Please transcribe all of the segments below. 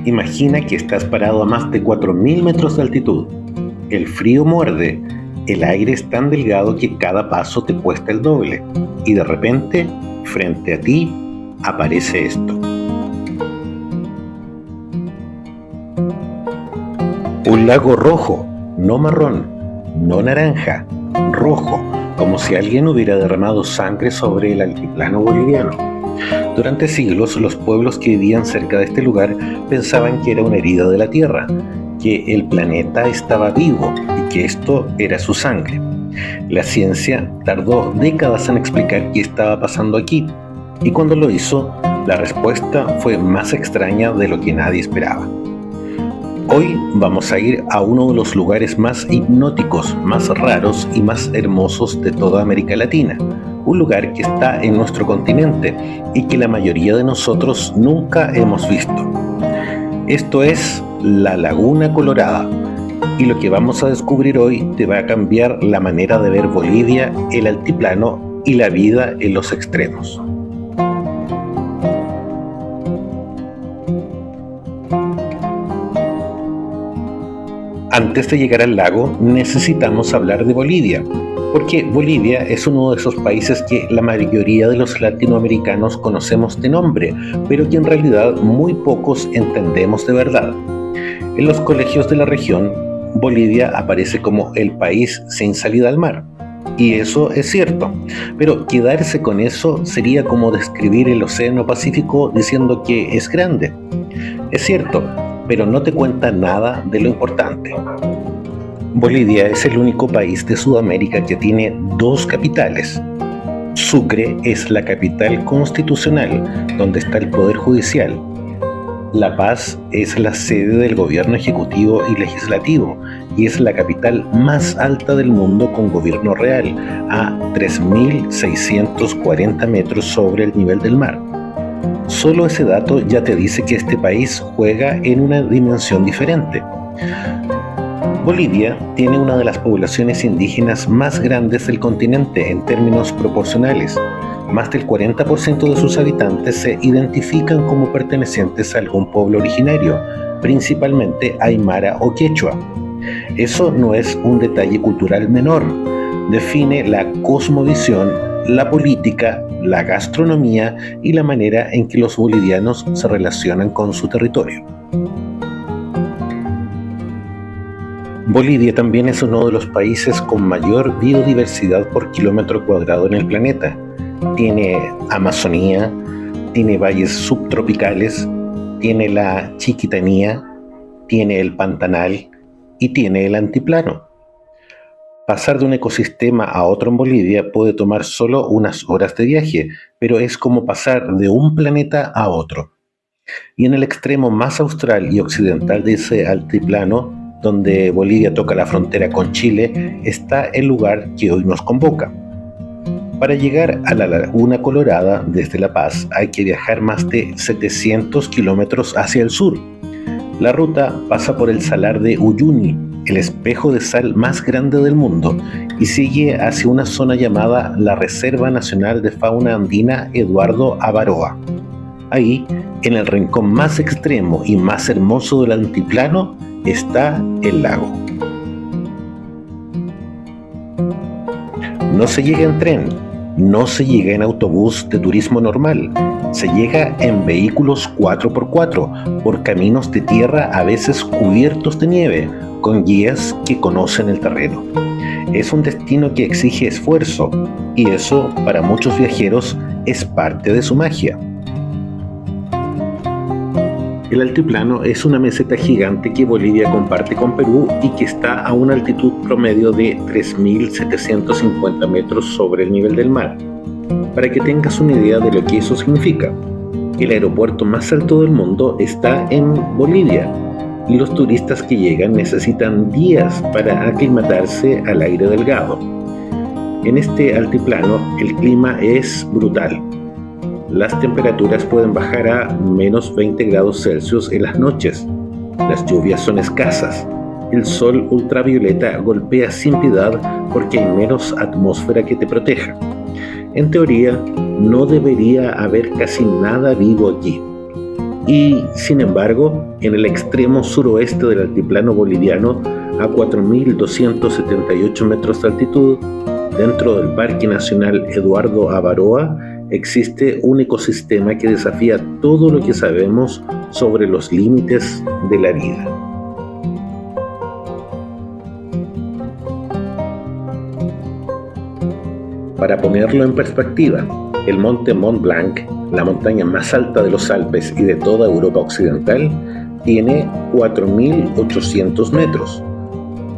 Imagina que estás parado a más de 4.000 metros de altitud. El frío muerde, el aire es tan delgado que cada paso te cuesta el doble. Y de repente, frente a ti, aparece esto. Un lago rojo, no marrón, no naranja, rojo, como si alguien hubiera derramado sangre sobre el altiplano boliviano. Durante siglos, los pueblos que vivían cerca de este lugar pensaban que era una herida de la tierra, que el planeta estaba vivo y que esto era su sangre. La ciencia tardó décadas en explicar qué estaba pasando aquí, y cuando lo hizo, la respuesta fue más extraña de lo que nadie esperaba. Hoy vamos a ir a uno de los lugares más hipnóticos, más raros y más hermosos de toda América Latina. Un lugar que está en nuestro continente y que la mayoría de nosotros nunca hemos visto. Esto es la Laguna Colorada, y lo que vamos a descubrir hoy te va a cambiar la manera de ver Bolivia, el altiplano y la vida en los extremos. Antes de llegar al lago, necesitamos hablar de Bolivia, porque Bolivia es uno de esos países que la mayoría de los latinoamericanos conocemos de nombre, pero que en realidad muy pocos entendemos de verdad. En los colegios de la región, Bolivia aparece como el país sin salida al mar, y eso es cierto, pero quedarse con eso sería como describir el Océano Pacífico diciendo que es grande. Es cierto, pero no te cuenta nada de lo importante. Bolivia es el único país de Sudamérica que tiene dos capitales. Sucre es la capital constitucional, donde está el Poder Judicial. La Paz es la sede del gobierno ejecutivo y legislativo, y es la capital más alta del mundo con gobierno real, a 3.640 metros sobre el nivel del mar. Solo ese dato ya te dice que este país juega en una dimensión diferente. Bolivia tiene una de las poblaciones indígenas más grandes del continente en términos proporcionales. Más del 40% de sus habitantes se identifican como pertenecientes a algún pueblo originario, principalmente aymara o quechua. Eso no es un detalle cultural menor. Define la cosmovisión, la política, la gastronomía y la manera en que los bolivianos se relacionan con su territorio. Bolivia también es uno de los países con mayor biodiversidad por kilómetro cuadrado en el planeta. Tiene Amazonía, tiene valles subtropicales, tiene la Chiquitanía, tiene el Pantanal y tiene el Altiplano. Pasar de un ecosistema a otro en Bolivia puede tomar solo unas horas de viaje, pero es como pasar de un planeta a otro. Y en el extremo más austral y occidental de ese altiplano, donde Bolivia toca la frontera con Chile, está el lugar que hoy nos convoca. Para llegar a la Laguna Colorada desde La Paz hay que viajar más de 700 kilómetros hacia el sur. La ruta pasa por el salar de Uyuni, el espejo de sal más grande del mundo, y sigue hacia una zona llamada la Reserva Nacional de Fauna Andina Eduardo Avaroa. Ahí, en el rincón más extremo y más hermoso del altiplano, está el lago. No se llega en tren, no se llega en autobús de turismo normal, se llega en vehículos 4x4, por caminos de tierra a veces cubiertos de nieve, con guías que conocen el terreno. Es un destino que exige esfuerzo, y eso, para muchos viajeros, es parte de su magia. El altiplano es una meseta gigante que Bolivia comparte con Perú y que está a una altitud promedio de 3.750 metros sobre el nivel del mar. Para que tengas una idea de lo que eso significa, el aeropuerto más alto del mundo está en Bolivia, y los turistas que llegan necesitan días para aclimatarse al aire delgado. En este altiplano el clima es brutal. Las temperaturas pueden bajar a menos 20 grados Celsius en las noches. Las lluvias son escasas. El sol ultravioleta golpea sin piedad porque hay menos atmósfera que te proteja. En teoría, no debería haber casi nada vivo aquí. Y, sin embargo, en el extremo suroeste del altiplano boliviano, a 4.278 metros de altitud, dentro del Parque Nacional Eduardo Avaroa, existe un ecosistema que desafía todo lo que sabemos sobre los límites de la vida. Para ponerlo en perspectiva, el monte Mont Blanc, la montaña más alta de los Alpes y de toda Europa occidental, tiene 4.800 metros.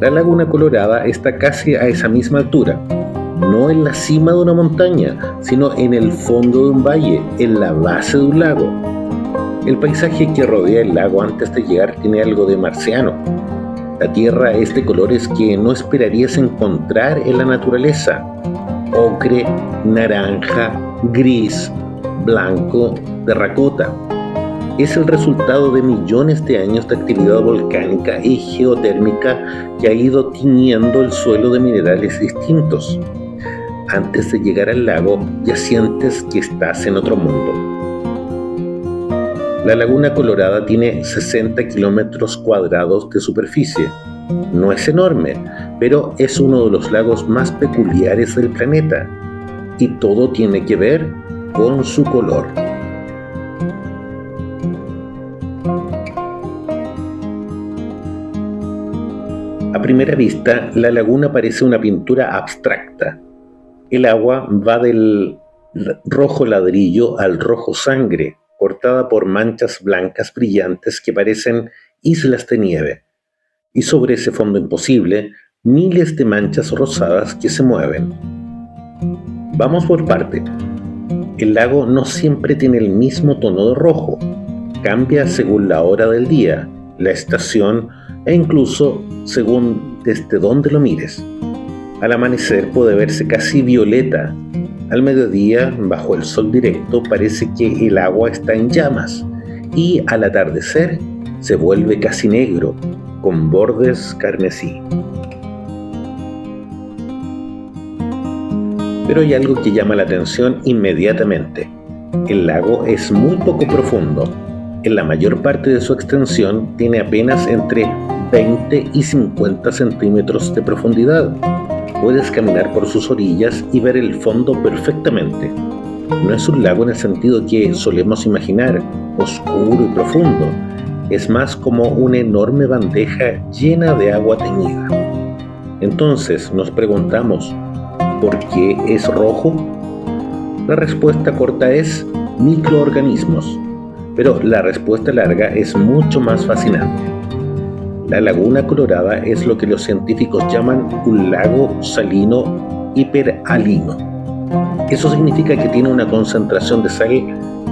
La Laguna Colorada está casi a esa misma altura, no en la cima de una montaña, sino en el fondo de un valle, en la base de un lago. El paisaje que rodea el lago antes de llegar tiene algo de marciano. La tierra es de colores que no esperarías encontrar en la naturaleza: ocre, naranja, gris, blanco, terracota. Es el resultado de millones de años de actividad volcánica y geotérmica que ha ido tiñendo el suelo de minerales distintos. Antes de llegar al lago, ya sientes que estás en otro mundo. La Laguna Colorada tiene 60 kilómetros cuadrados de superficie. No es enorme, pero es uno de los lagos más peculiares del planeta. Y todo tiene que ver con su color. A primera vista, la laguna parece una pintura abstracta. El agua va del rojo ladrillo al rojo sangre, cortada por manchas blancas brillantes que parecen islas de nieve. Y sobre ese fondo imposible, miles de manchas rosadas que se mueven. Vamos por parte. El lago no siempre tiene el mismo tono de rojo. Cambia según la hora del día, la estación e incluso según desde dónde lo mires. Al amanecer puede verse casi violeta. Al mediodía, bajo el sol directo, parece que el agua está en llamas. Y al atardecer se vuelve casi negro, con bordes carmesí. Pero hay algo que llama la atención inmediatamente. El lago es muy poco profundo. En la mayor parte de su extensión tiene apenas entre 20 y 50 centímetros de profundidad. Puedes caminar por sus orillas y ver el fondo perfectamente. No es un lago en el sentido que solemos imaginar, oscuro y profundo. Es más como una enorme bandeja llena de agua teñida. Entonces nos preguntamos, ¿por qué es rojo? La respuesta corta es microorganismos, pero la respuesta larga es mucho más fascinante. La Laguna Colorada es lo que los científicos llaman un lago salino hiperalino. Eso significa que tiene una concentración de sal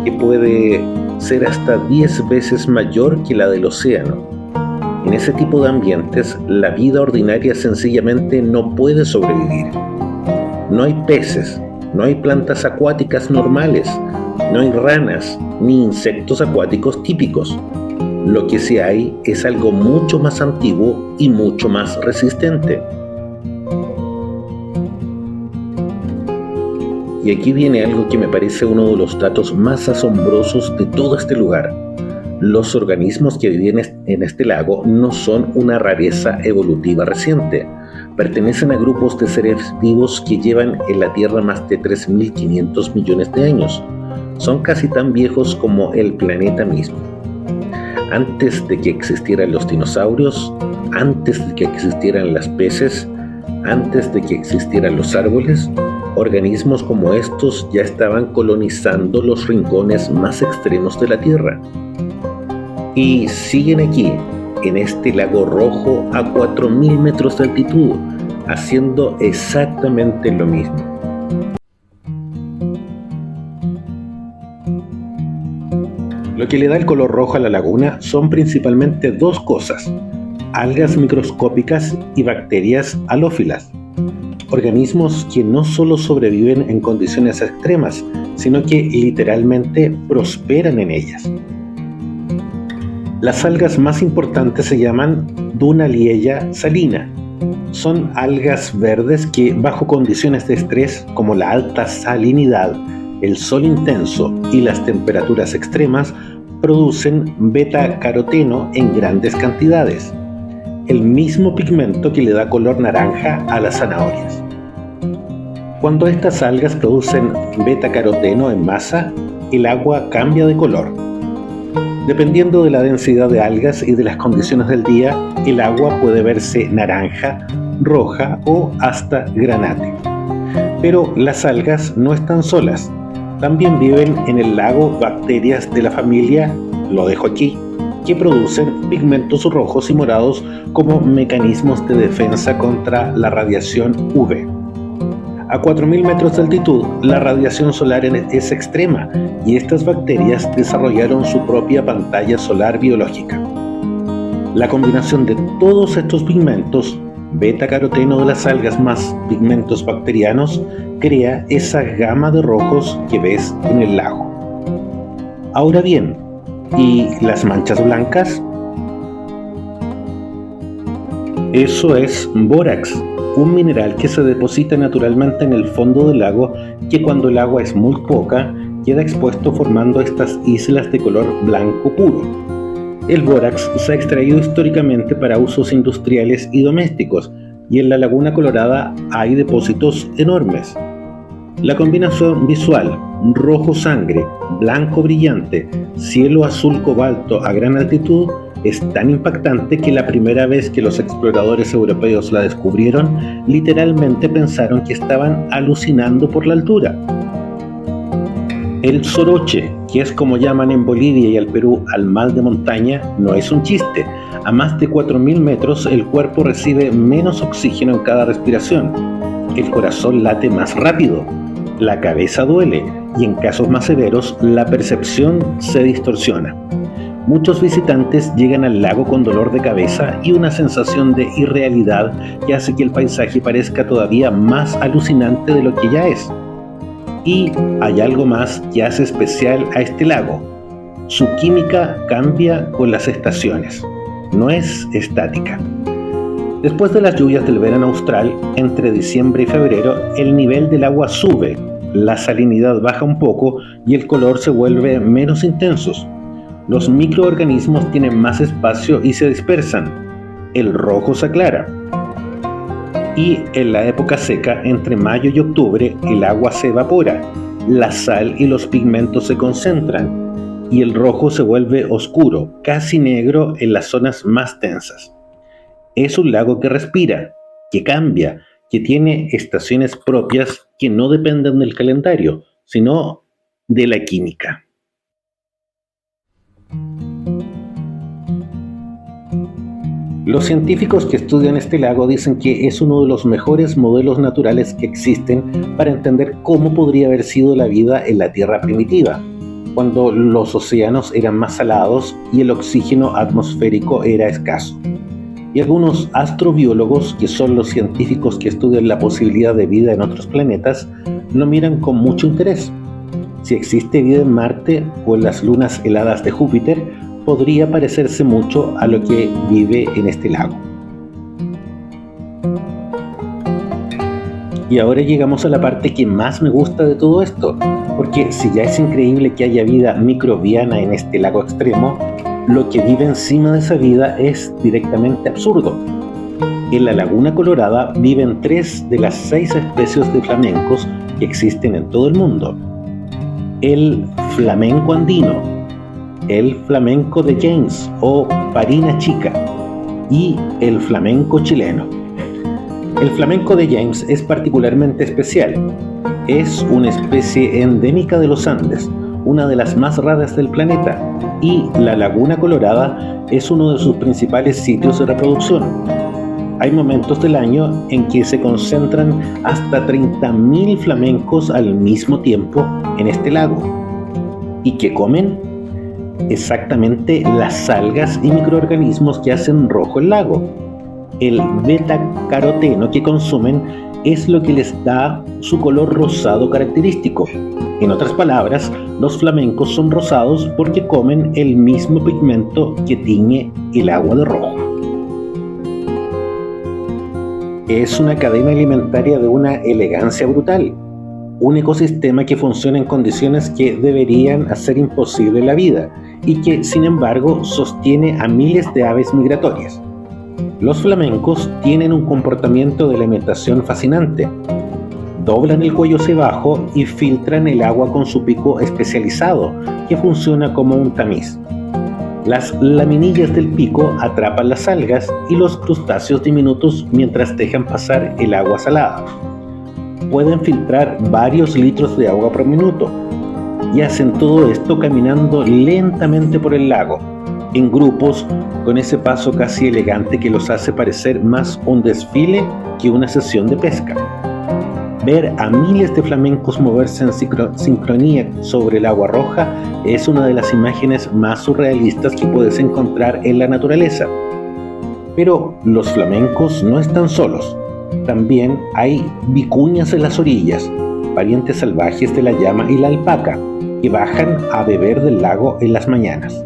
que puede ser hasta 10 veces mayor que la del océano. En ese tipo de ambientes, la vida ordinaria sencillamente no puede sobrevivir. No hay peces, no hay plantas acuáticas normales, no hay ranas ni insectos acuáticos típicos. Lo que sí hay es algo mucho más antiguo y mucho más resistente. Y aquí viene algo que me parece uno de los datos más asombrosos de todo este lugar. Los organismos que viven en este lago no son una rareza evolutiva reciente. Pertenecen a grupos de seres vivos que llevan en la Tierra más de 3.500 millones de años. Son casi tan viejos como el planeta mismo. Antes de que existieran los dinosaurios, antes de que existieran las peces, antes de que existieran los árboles, organismos como estos ya estaban colonizando los rincones más extremos de la Tierra. Y siguen aquí, en este lago rojo a 4.000 metros de altitud, haciendo exactamente lo mismo. Lo que le da el color rojo a la laguna son principalmente dos cosas: algas microscópicas y bacterias halófilas, organismos que no solo sobreviven en condiciones extremas, sino que literalmente prosperan en ellas. Las algas más importantes se llaman Dunaliella salina. Son algas verdes que, bajo condiciones de estrés como la alta salinidad, el sol intenso y las temperaturas extremas, producen beta-caroteno en grandes cantidades, el mismo pigmento que le da color naranja a las zanahorias. Cuando estas algas producen beta-caroteno en masa, el agua cambia de color. Dependiendo de la densidad de algas y de las condiciones del día, el agua puede verse naranja, roja o hasta granate. Pero las algas no están solas. También viven en el lago bacterias de la familia, lo dejo aquí, que producen pigmentos rojos y morados como mecanismos de defensa contra la radiación UV. A 4.000 metros de altitud, la radiación solar es extrema y estas bacterias desarrollaron su propia pantalla solar biológica. La combinación de todos estos pigmentos, beta-caroteno de las algas más pigmentos bacterianos, crea esa gama de rojos que ves en el lago. Ahora bien, ¿y las manchas blancas? Eso es bórax, un mineral que se deposita naturalmente en el fondo del lago, que cuando el agua es muy poca, queda expuesto formando estas islas de color blanco puro. El bórax se ha extraído históricamente para usos industriales y domésticos, y en la Laguna Colorada hay depósitos enormes. La combinación visual, rojo sangre, blanco brillante, cielo azul cobalto a gran altitud, es tan impactante que la primera vez que los exploradores europeos la descubrieron, literalmente pensaron que estaban alucinando por la altura. El soroche, que es como llaman en Bolivia y el Perú al mal de montaña, no es un chiste. A más de 4.000 metros el cuerpo recibe menos oxígeno en cada respiración. El corazón late más rápido, la cabeza duele y en casos más severos la percepción se distorsiona. Muchos visitantes llegan al lago con dolor de cabeza y una sensación de irrealidad que hace que el paisaje parezca todavía más alucinante de lo que ya es. Y hay algo más que hace especial a este lago. Su química cambia con las estaciones, no es estática. Después de las lluvias del verano austral, entre diciembre y febrero, el nivel del agua sube, la salinidad baja un poco y el color se vuelve menos intensos. Los microorganismos tienen más espacio y se dispersan. El rojo se aclara. Y en la época seca, entre mayo y octubre, el agua se evapora, la sal y los pigmentos se concentran, y el rojo se vuelve oscuro, casi negro en las zonas más densas. Es un lago que respira, que cambia, que tiene estaciones propias que no dependen del calendario, sino de la química. Los científicos que estudian este lago dicen que es uno de los mejores modelos naturales que existen para entender cómo podría haber sido la vida en la Tierra primitiva, cuando los océanos eran más salados y el oxígeno atmosférico era escaso. Y algunos astrobiólogos, que son los científicos que estudian la posibilidad de vida en otros planetas, lo miran con mucho interés. Si existe vida en Marte o en las lunas heladas de Júpiter, podría parecerse mucho a lo que vive en este lago. Y ahora llegamos a la parte que más me gusta de todo esto, porque si ya es increíble que haya vida microbiana en este lago extremo, lo que vive encima de esa vida es directamente absurdo. En la Laguna Colorada viven 3 de las 6 especies de flamencos que existen en todo el mundo. El flamenco andino, el flamenco de James o Parina chica y el flamenco chileno. El flamenco de James es particularmente especial. Es una especie endémica de los Andes, una de las más raras del planeta, y la Laguna Colorada es uno de sus principales sitios de reproducción. Hay momentos del año en que se concentran hasta 30.000 flamencos al mismo tiempo en este lago. ¿Y qué comen? Exactamente las algas y microorganismos que hacen rojo el lago. El beta-caroteno que consumen es lo que les da su color rosado característico. En otras palabras, los flamencos son rosados porque comen el mismo pigmento que tiñe el agua de rojo. Es una cadena alimentaria de una elegancia brutal. un ecosistema que funciona en condiciones que deberían hacer imposible la vida y que, sin embargo, sostiene a miles de aves migratorias. Los flamencos tienen un comportamiento de alimentación fascinante. Doblan el cuello hacia abajo y filtran el agua con su pico especializado, que funciona como un tamiz. Las laminillas del pico atrapan las algas y los crustáceos diminutos mientras dejan pasar el agua salada. Pueden filtrar varios litros de agua por minuto y hacen todo esto caminando lentamente por el lago, en grupos, con ese paso casi elegante que los hace parecer más un desfile que una sesión de pesca. Ver a miles de flamencos moverse en sincronía sobre el agua roja es una de las imágenes más surrealistas que puedes encontrar en la naturaleza. Pero los flamencos no están solos. También hay vicuñas en las orillas, parientes salvajes de la llama y la alpaca, que bajan a beber del lago en las mañanas.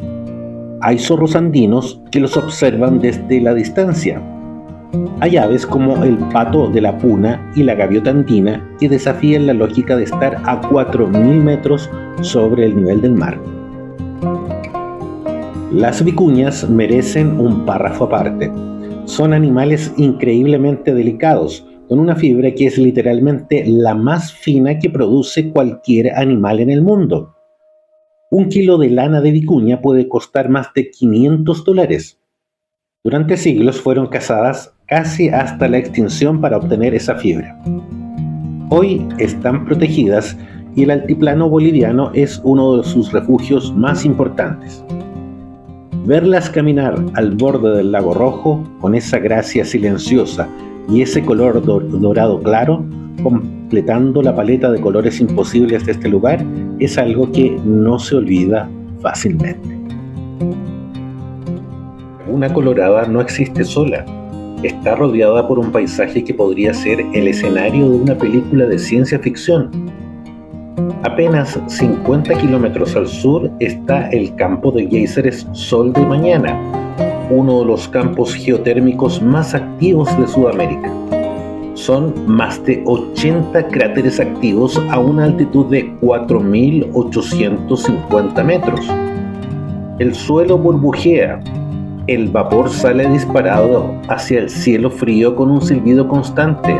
Hay zorros andinos que los observan desde la distancia. Hay aves como el pato de la puna y la gaviota andina que desafían la lógica de estar a 4.000 metros sobre el nivel del mar. Las vicuñas merecen un párrafo aparte. Son animales increíblemente delicados, con una fibra que es literalmente la más fina que produce cualquier animal en el mundo. Un kilo de lana de vicuña puede costar más de $500. Durante siglos fueron cazadas casi hasta la extinción para obtener esa fibra. Hoy están protegidas y el altiplano boliviano es uno de sus refugios más importantes. Verlas caminar al borde del lago Rojo, con esa gracia silenciosa y ese color dorado claro, completando la paleta de colores imposibles de este lugar, es algo que no se olvida fácilmente. Laguna Colorada no existe sola. Está rodeada por un paisaje que podría ser el escenario de una película de ciencia ficción. Apenas 50 kilómetros al sur está el campo de géiseres Sol de Mañana, uno de los campos geotérmicos más activos de Sudamérica. Son más de 80 cráteres activos a una altitud de 4.850 metros. El suelo burbujea, el vapor sale disparado hacia el cielo frío con un silbido constante.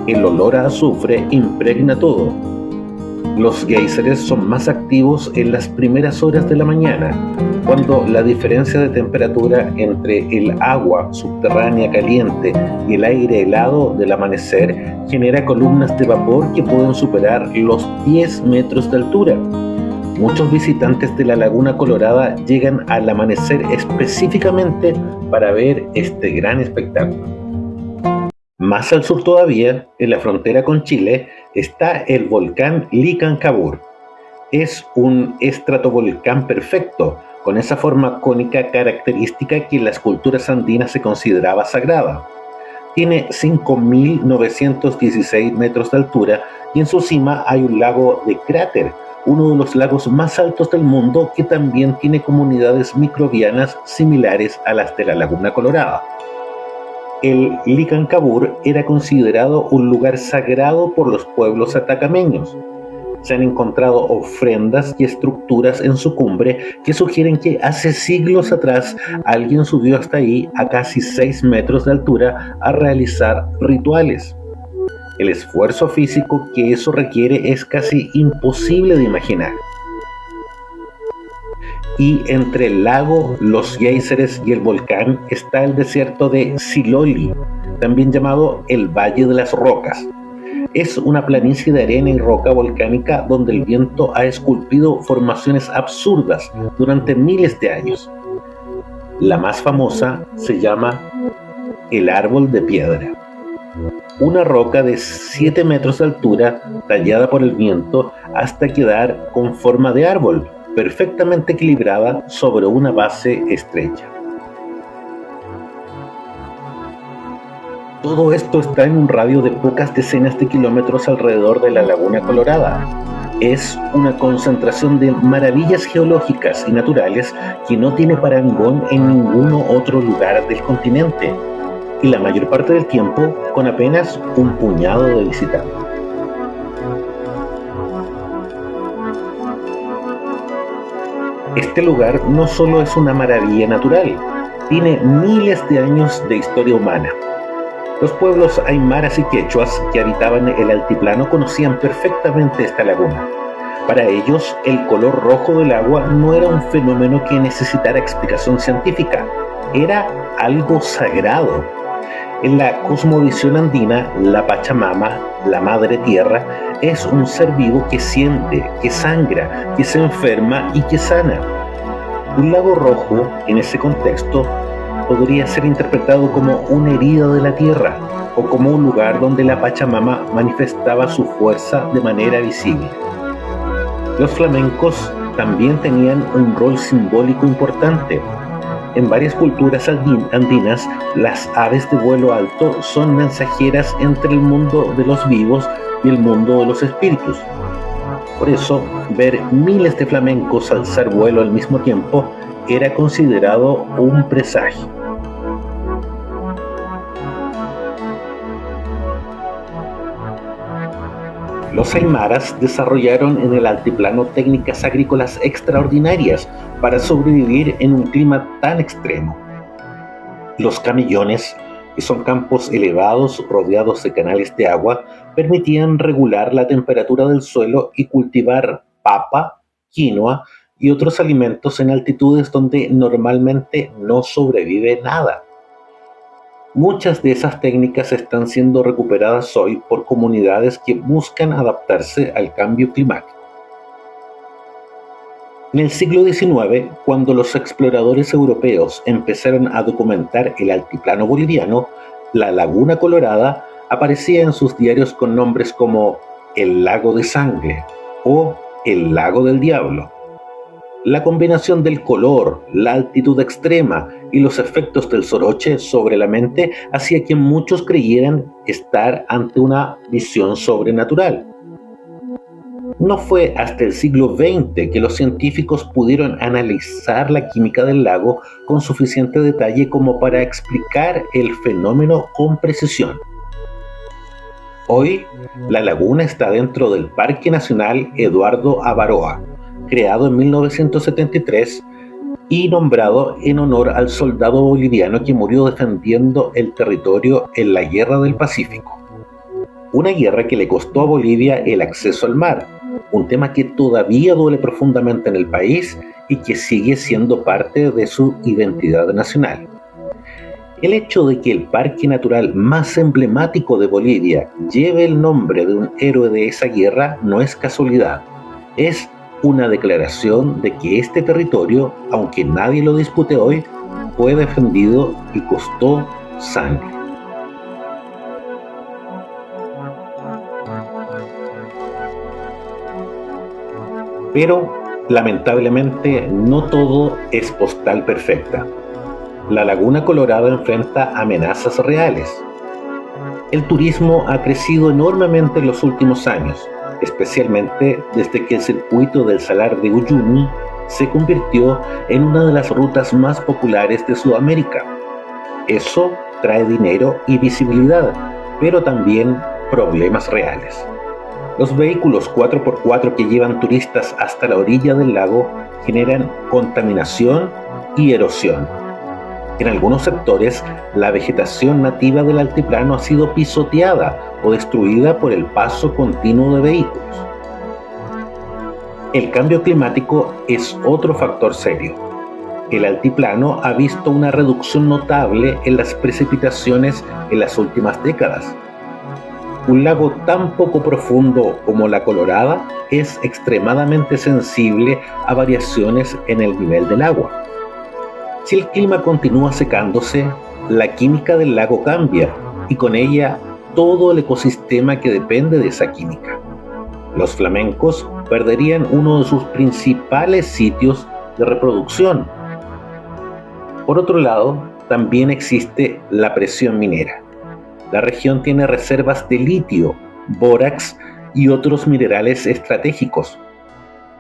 El olor a azufre impregna todo. Los géiseres son más activos en las primeras horas de la mañana, cuando la diferencia de temperatura entre el agua subterránea caliente y el aire helado del amanecer genera columnas de vapor que pueden superar los 10 metros de altura. Muchos visitantes de la Laguna Colorada llegan al amanecer específicamente para ver este gran espectáculo. Más al sur todavía, en la frontera con Chile, está el volcán Licancabur. Es un estratovolcán perfecto, con esa forma cónica característica que en las culturas andinas se consideraba sagrada. Tiene 5.916 metros de altura y en su cima hay un lago de cráter, uno de los lagos más altos del mundo que también tiene comunidades microbianas similares a las de la Laguna Colorada. El Licancabur era considerado un lugar sagrado por los pueblos atacameños. Se han encontrado ofrendas y estructuras en su cumbre que sugieren que hace siglos atrás alguien subió hasta ahí a casi 6 metros de altura a realizar rituales. El esfuerzo físico que eso requiere es casi imposible de imaginar. Y entre el lago, los géiseres y el volcán está el desierto de Siloli, también llamado el Valle de las Rocas. Es una planicie de arena y roca volcánica donde el viento ha esculpido formaciones absurdas durante miles de años. La más famosa se llama el Árbol de Piedra. Una roca de 7 metros de altura tallada por el viento hasta quedar con forma de árbol, perfectamente equilibrada sobre una base estrecha. Todo esto está en un radio de pocas decenas de kilómetros alrededor de la Laguna Colorada. Es una concentración de maravillas geológicas y naturales que no tiene parangón en ningún otro lugar del continente, y la mayor parte del tiempo con apenas un puñado de visitantes. Este lugar no solo es una maravilla natural, tiene miles de años de historia humana. Los pueblos aymaras y quechuas que habitaban el altiplano conocían perfectamente esta laguna. Para ellos, el color rojo del agua no era un fenómeno que necesitara explicación científica, era algo sagrado. En la cosmovisión andina, la Pachamama, la Madre Tierra, es un ser vivo que siente, que sangra, que se enferma y que sana. Un lago rojo, en ese contexto, podría ser interpretado como una herida de la tierra o como un lugar donde la Pachamama manifestaba su fuerza de manera visible. Los flamencos también tenían un rol simbólico importante. En varias culturas andinas, las aves de vuelo alto son mensajeras entre el mundo de los vivos y el mundo de los espíritus. Por eso, ver miles de flamencos alzar vuelo al mismo tiempo era considerado un presagio. Los aymaras desarrollaron en el altiplano técnicas agrícolas extraordinarias para sobrevivir en un clima tan extremo. Los camellones, que son campos elevados rodeados de canales de agua, permitían regular la temperatura del suelo y cultivar papa, quinoa y otros alimentos en altitudes donde normalmente no sobrevive nada. Muchas de esas técnicas están siendo recuperadas hoy por comunidades que buscan adaptarse al cambio climático. En el siglo XIX, cuando los exploradores europeos empezaron a documentar el altiplano boliviano, la Laguna Colorada aparecía en sus diarios con nombres como el Lago de Sangre o el Lago del Diablo. La combinación del color, la altitud extrema y los efectos del soroche sobre la mente hacía que muchos creyeran estar ante una visión sobrenatural. No fue hasta el siglo XX que los científicos pudieron analizar la química del lago con suficiente detalle como para explicar el fenómeno con precisión. Hoy, la laguna está dentro del Parque Nacional Eduardo Avaroa, creado en 1973 y nombrado en honor al soldado boliviano que murió defendiendo el territorio en la Guerra del Pacífico. Una guerra que le costó a Bolivia el acceso al mar, un tema que todavía duele profundamente en el país y que sigue siendo parte de su identidad nacional. El hecho de que el parque natural más emblemático de Bolivia lleve el nombre de un héroe de esa guerra no es casualidad, es una declaración de que este territorio, aunque nadie lo discute hoy, fue defendido y costó sangre. Pero, lamentablemente, no todo es postal perfecta. La Laguna Colorada enfrenta amenazas reales. El turismo ha crecido enormemente en los últimos años, especialmente desde que el circuito del Salar de Uyuni se convirtió en una de las rutas más populares de Sudamérica. Eso trae dinero y visibilidad, pero también problemas reales. Los vehículos 4x4 que llevan turistas hasta la orilla del lago generan contaminación y erosión. En algunos sectores, la vegetación nativa del altiplano ha sido pisoteada o destruida por el paso continuo de vehículos. El cambio climático es otro factor serio. El altiplano ha visto una reducción notable en las precipitaciones en las últimas décadas. Un lago tan poco profundo como la Colorada es extremadamente sensible a variaciones en el nivel del agua. Si el clima continúa secándose, la química del lago cambia y con ella todo el ecosistema que depende de esa química. Los flamencos perderían uno de sus principales sitios de reproducción. Por otro lado, también existe la presión minera. La región tiene reservas de litio, bórax y otros minerales estratégicos.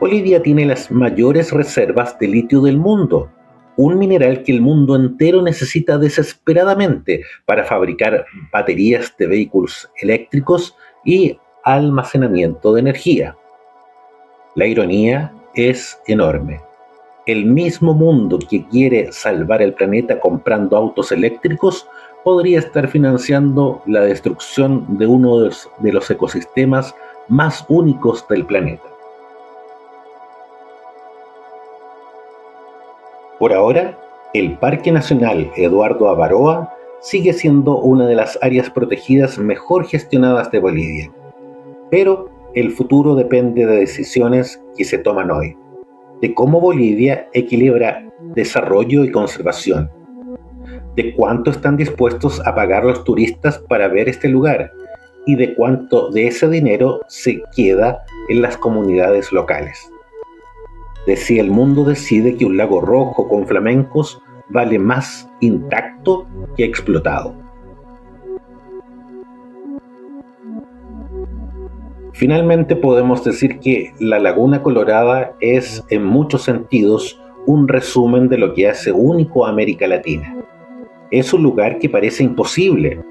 Bolivia tiene las mayores reservas de litio del mundo, un mineral que el mundo entero necesita desesperadamente para fabricar baterías de vehículos eléctricos y almacenamiento de energía. La ironía es enorme. El mismo mundo que quiere salvar el planeta comprando autos eléctricos podría estar financiando la destrucción de uno de los ecosistemas más únicos del planeta. Por ahora, el Parque Nacional Eduardo Avaroa sigue siendo una de las áreas protegidas mejor gestionadas de Bolivia, pero el futuro depende de decisiones que se toman hoy, de cómo Bolivia equilibra desarrollo y conservación, de cuánto están dispuestos a pagar los turistas para ver este lugar y de cuánto de ese dinero se queda en las comunidades locales. De si el mundo decide que un lago rojo con flamencos vale más intacto que explotado. Finalmente podemos decir que la Laguna Colorada es en muchos sentidos un resumen de lo que hace único a América Latina. Es un lugar que parece imposible,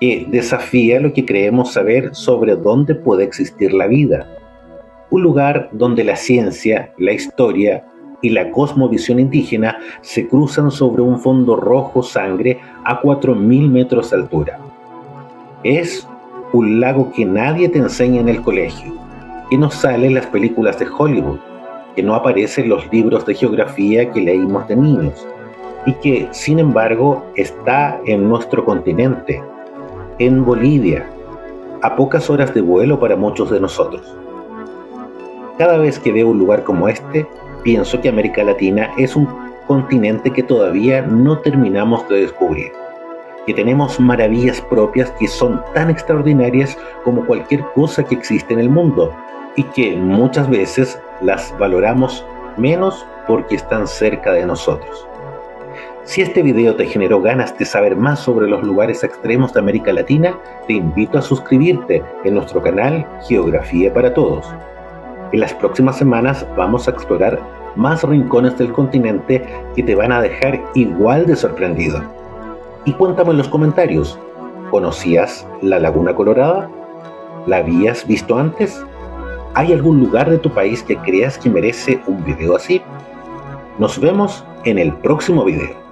que desafía lo que creemos saber sobre dónde puede existir la vida. Un lugar donde la ciencia, la historia y la cosmovisión indígena se cruzan sobre un fondo rojo sangre a 4.000 metros de altura. Es un lago que nadie te enseña en el colegio, que no sale en las películas de Hollywood, que no aparece en los libros de geografía que leímos de niños, y que, sin embargo, está en nuestro continente, en Bolivia, a pocas horas de vuelo para muchos de nosotros. Cada vez que veo un lugar como este, pienso que América Latina es un continente que todavía no terminamos de descubrir, que tenemos maravillas propias que son tan extraordinarias como cualquier cosa que existe en el mundo y que muchas veces las valoramos menos porque están cerca de nosotros. Si este video te generó ganas de saber más sobre los lugares extremos de América Latina, te invito a suscribirte en nuestro canal Geografía para Todos. En las próximas semanas vamos a explorar más rincones del continente que te van a dejar igual de sorprendido. Y cuéntame en los comentarios, ¿conocías la Laguna Colorada? ¿La habías visto antes? ¿Hay algún lugar de tu país que creas que merece un video así? Nos vemos en el próximo video.